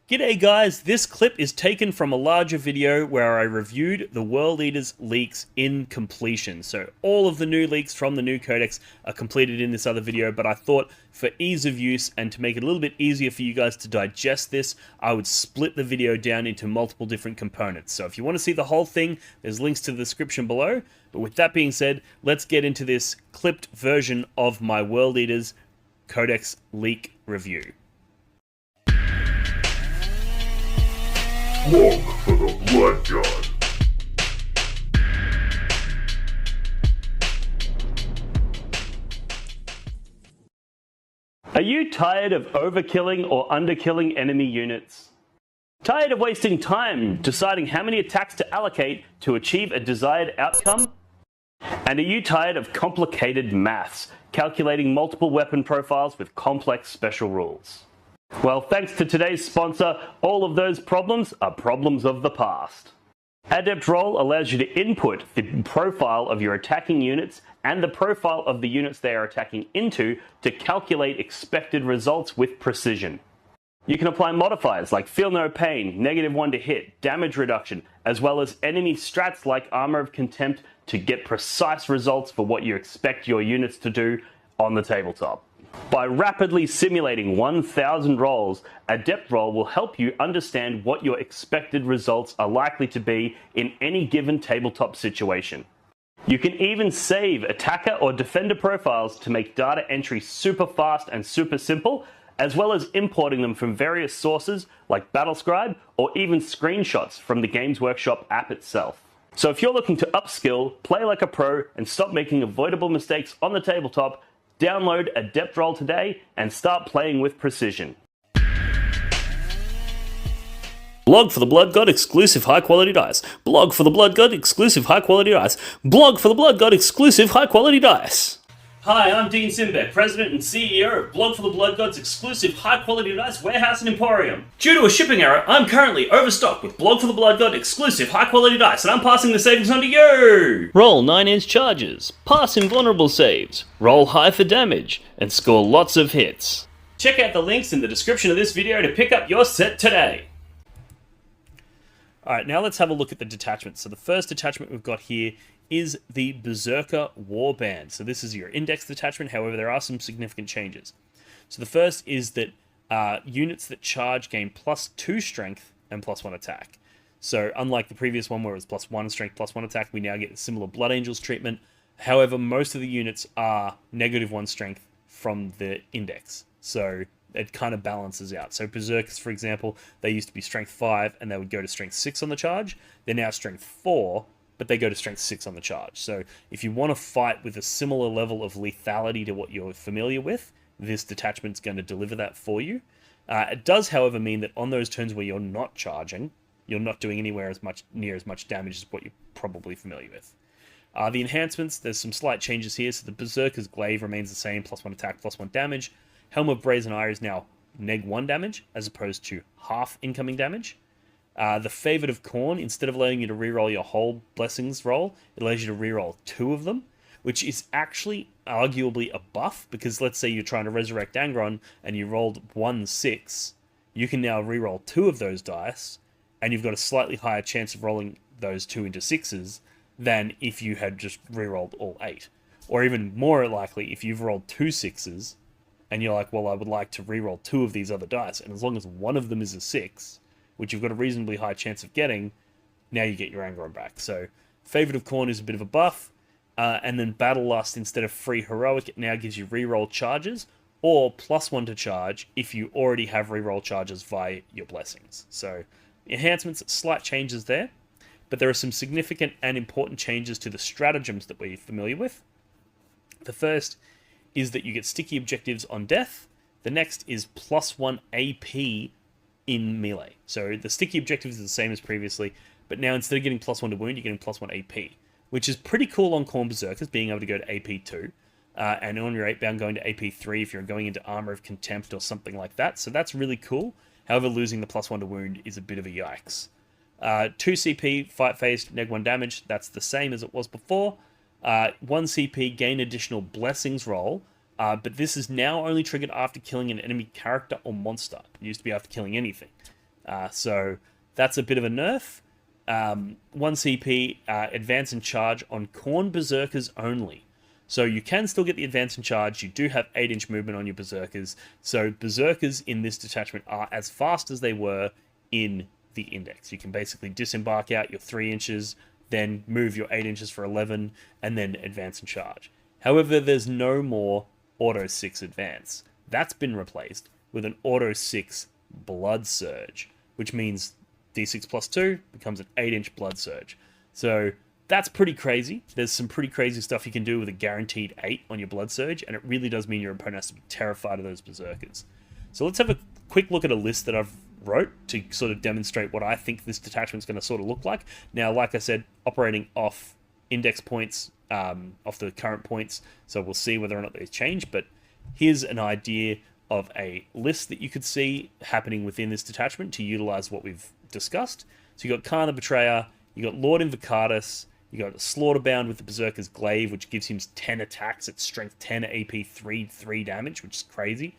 G'day guys, this clip is taken from a larger video where I reviewed the World Eaters leaks in completion. So all of the new leaks from the new codex are completed in this other video, but I thought for ease of use and to make it a little bit easier for you guys to digest this, I would split the video down into multiple different components. So if you want to see the whole thing, there's links to the description below. But with that being said, let's get into this clipped version of my World Eaters Codex leak review. Plug for the Blood God. Are you tired of overkilling or underkilling enemy units? Tired of wasting time deciding how many attacks to allocate to achieve a desired outcome? And are you tired of complicated maths, calculating multiple weapon profiles with complex special rules? Well, thanks to today's sponsor, all of those problems are problems of the past. Adept Roll allows you to input the profile of your attacking units and the profile of the units they are attacking into to calculate expected results with precision. You can apply modifiers like Feel No Pain, -1 to hit, damage reduction, as well as enemy strats like Armor of Contempt to get precise results for what you expect your units to do on the tabletop. By rapidly simulating 1,000 rolls, Adept Roll will help you understand what your expected results are likely to be in any given tabletop situation. You can even save attacker or defender profiles to make data entry super fast and super simple, as well as importing them from various sources like Battlescribe or even screenshots from the Games Workshop app itself. So if you're looking to upskill, play like a pro, and stop making avoidable mistakes on the tabletop, download Adept Roll today and start playing with precision. Blog for the Blood God exclusive high quality dice. Blog for the Blood God exclusive high quality dice. Blog for the Blood God exclusive high quality dice. Hi, I'm Dean Simbeck, President and CEO of Blog for the Blood God's exclusive high-quality dice warehouse and emporium. Due to a shipping error, I'm currently overstocked with Blog for the Blood God exclusive high-quality dice, and I'm passing the savings on to you! Roll 9-inch charges, pass invulnerable saves, roll high for damage, and score lots of hits. Check out the links in the description of this video to pick up your set today. Alright, now let's have a look at the detachments. So the first detachment we've got here is the Berzerker Warband. So this is your index detachment, however there are some significant changes. So the first is that units that charge gain +2 strength and +1 attack. So unlike the previous one where it was +1 strength, +1 attack, we now get a similar Blood Angels treatment. However, most of the units are -1 strength from the index. So it kind of balances out. So Berzerkers, for example, they used to be strength 5 and they would go to strength 6 on the charge. They're now strength 4, but they go to strength 6 on the charge. So if you want to fight with a similar level of lethality to what you're familiar with, this detachment's going to deliver that for you. It does, however, mean that on those turns where you're not charging, you're not doing near as much damage as what you're probably familiar with. The enhancements, there's some slight changes here. So the Berzerker's Glaive remains the same, +1 attack, +1 damage. Helm of Brazen Eye is now -1 damage, as opposed to half incoming damage. The Favored of Khorne, instead of allowing you to reroll your whole Blessings roll, it allows you to reroll 2 of them, which is actually arguably a buff, because let's say you're trying to resurrect Angron and you rolled 1-6, you can now reroll 2 of those dice, and you've got a slightly higher chance of rolling those 2 into 6s than if you had just rerolled all 8. Or even more likely, if you've rolled 2 6s, and you're like, well, I would like to reroll 2 of these other dice, and as long as one of them is a 6, which you've got a reasonably high chance of getting, now you get your Angron back. So Favored of Khorne is a bit of a buff, and then Battle Lust, instead of free heroic, it now gives you reroll charges, or +1 to charge if you already have reroll charges via your blessings. So enhancements, slight changes there, but there are some significant and important changes to the stratagems that we're familiar with. The first is that you get sticky objectives on death. The next is +1 AP in melee. So the sticky objectives is the same as previously, but now instead of getting +1 to wound, you're getting +1 AP, which is pretty cool on Khorne Berzerkers, being able to go to AP2, and on your 8-bound going to AP3 if you're going into Armor of Contempt or something like that. So that's really cool. However, losing the +1 to wound is a bit of a yikes. 2 CP, fight phased, -1 damage, that's the same as it was before. 1 CP, gain additional Blessings roll, but this is now only triggered after killing an enemy character or monster. It used to be after killing anything. So that's a bit of a nerf. 1 CP, advance and charge on Khorne Berserkers only. So you can still get the advance and charge. You do have 8-inch movement on your Berserkers. So Berserkers in this detachment are as fast as they were in the Index. You can basically disembark out your 3 inches, then move your 8 inches for 11, and then advance and charge. However, there's no more Auto 6 advance. That's been replaced with an Auto 6 Blood Surge, which means D6 plus 2 becomes an 8-inch Blood Surge. So that's pretty crazy. There's some pretty crazy stuff you can do with a guaranteed 8 on your Blood Surge, and it really does mean your opponent has to be terrified of those Berserkers. So let's have a quick look at a list that I've wrote to sort of demonstrate what I think this detachment's going to sort of look like. Now, like I said, operating off Index points, off the current points, so we'll see whether or not they change, but here's an idea of a list that you could see happening within this detachment to utilize what we've discussed. So you got Khan the Betrayer, you got Lord Invocatus, you got Slaughterbound with the Berserker's Glaive, which gives him 10 attacks at strength 10 AP 3 damage, which is crazy.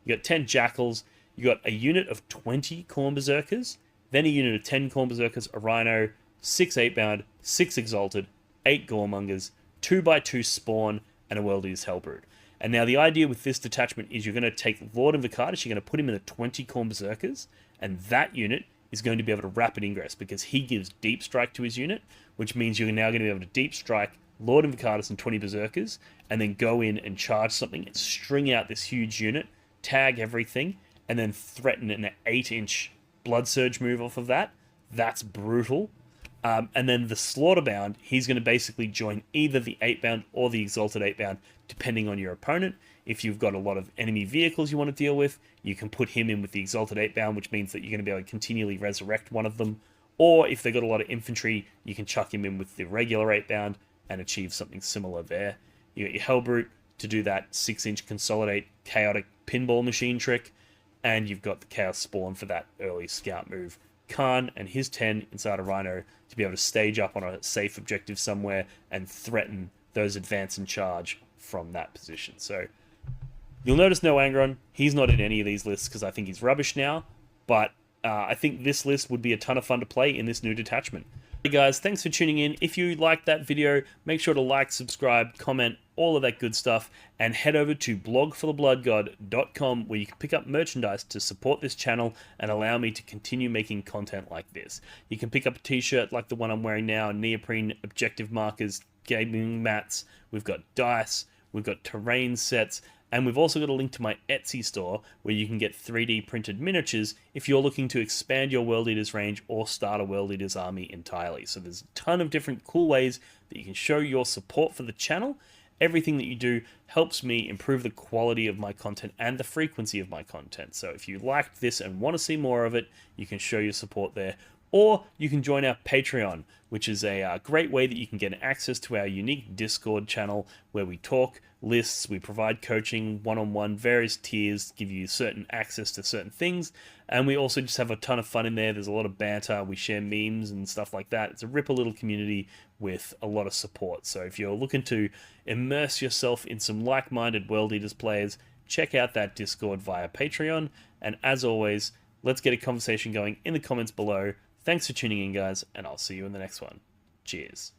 You got 10 Jackals, you got a unit of 20 Khorne Berserkers, then a unit of 10 Khorne Berserkers, a Rhino, 6 8-bound, 6 Exalted, 8 Goremongers, 2x2 Spawn, and a World Eater's Hellbrood. And now the idea with this detachment is you're going to take Lord Invocatus, you're going to put him in the 20 Khorne Berserkers, and that unit is going to be able to rapid ingress because he gives deep strike to his unit, which means you're now going to be able to deep strike Lord Invocatus and 20 Berserkers, and then go in and charge something and string out this huge unit, tag everything, and then threaten an 8-inch Blood Surge move off of that. That's brutal. And then the Slaughterbound, he's going to basically join either the 8-bound or the Exalted 8-bound, depending on your opponent. If you've got a lot of enemy vehicles you want to deal with, you can put him in with the Exalted 8-bound, which means that you're going to be able to continually resurrect one of them. Or if they've got a lot of infantry, you can chuck him in with the regular 8-bound and achieve something similar there. You got your Hellbrute to do that 6-inch Consolidate Chaotic Pinball Machine trick, and you've got the Chaos Spawn for that early scout move. Khan and his 10 inside a Rhino to be able to stage up on a safe objective somewhere and threaten those advance and charge from that position. So you'll notice no Angron. He's not in any of these lists because I think he's rubbish now, but I think this list would be a ton of fun to play in this new detachment. Hey guys, thanks for tuning in. If you liked that video, make sure to like, subscribe, comment, all of that good stuff, and head over to blogforthebloodgod.com where you can pick up merchandise to support this channel and allow me to continue making content like this. You can pick up a t-shirt like the one I'm wearing now, neoprene objective markers, gaming mats, we've got dice, we've got terrain sets, and we've also got a link to my Etsy store where you can get 3D printed miniatures if you're looking to expand your World Eaters range or start a World Eaters army entirely. So there's a ton of different cool ways that you can show your support for the channel. Everything that you do helps me improve the quality of my content and the frequency of my content. So if you liked this and want to see more of it, you can show your support there. Or you can join our Patreon, which is a great way that you can get access to our unique Discord channel where we talk lists, we provide coaching, one-on-one, various tiers, give you certain access to certain things, and we also just have a ton of fun in there. There's a lot of banter, we share memes and stuff like that. It's a ripple little community with a lot of support. So if you're looking to immerse yourself in some like-minded World Eaters players, check out that Discord via Patreon, and as always, let's get a conversation going in the comments below. Thanks for tuning in, guys, and I'll see you in the next one. Cheers.